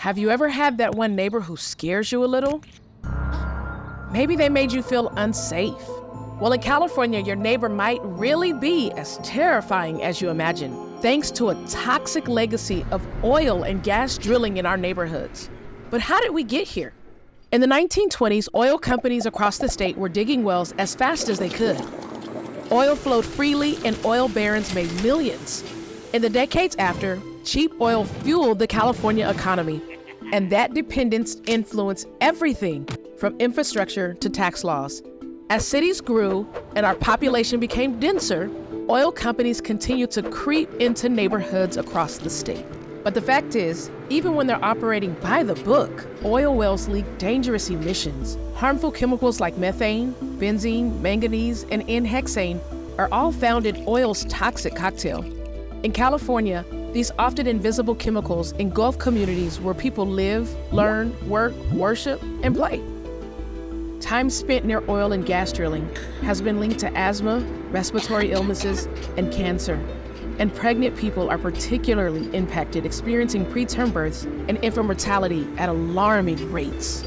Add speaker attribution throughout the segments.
Speaker 1: Have you ever had that one neighbor who scares you a little? Maybe they made you feel unsafe. Well, in California, your neighbor might really be as terrifying as you imagine, thanks to a toxic legacy of oil and gas drilling in our neighborhoods. But how did we get here? In the 1920s, oil companies across the state were digging wells as fast as they could. Oil flowed freely and oil barons made millions. In the decades after, cheap oil fueled the California economy, and that dependence influenced everything from infrastructure to tax laws. As cities grew and our population became denser, oil companies continued to creep into neighborhoods across the state. But the fact is, even when they're operating by the book, oil wells leak dangerous emissions. Harmful chemicals like methane, benzene, manganese, and N-hexane are all found in oil's toxic cocktail. In California, these often invisible chemicals engulf communities where people live, learn, work, worship, and play. Time spent near oil and gas drilling has been linked to asthma, respiratory illnesses, and cancer. And pregnant people are particularly impacted, experiencing preterm births and infant mortality at alarming rates.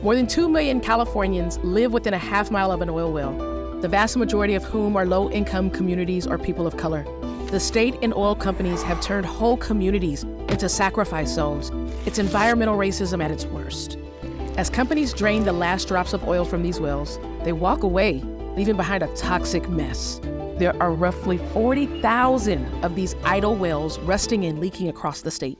Speaker 1: More than 2 million Californians live within a half mile of an oil well, the vast majority of whom are low-income communities or people of color. The state and oil companies have turned whole communities into sacrifice zones. It's environmental racism at its worst. As companies drain the last drops of oil from these wells, they walk away, leaving behind a toxic mess. There are roughly 40,000 of these idle wells rusting and leaking across the state.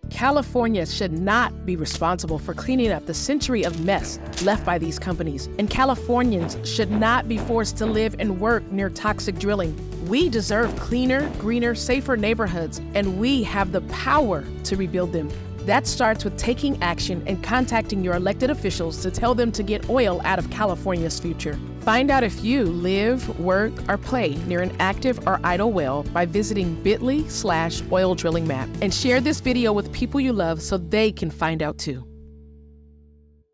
Speaker 1: California should not be responsible for cleaning up the century of mess left by these companies, and Californians should not be forced to live and work near toxic drilling. We deserve cleaner, greener, safer neighborhoods, and we have the power to rebuild them. That starts with taking action and contacting your elected officials to tell them to get oil out of California's future. Find out if you live, work, or play near an active or idle well by visiting bit.ly/oil drilling map, and share this video with people you love so they can find out too.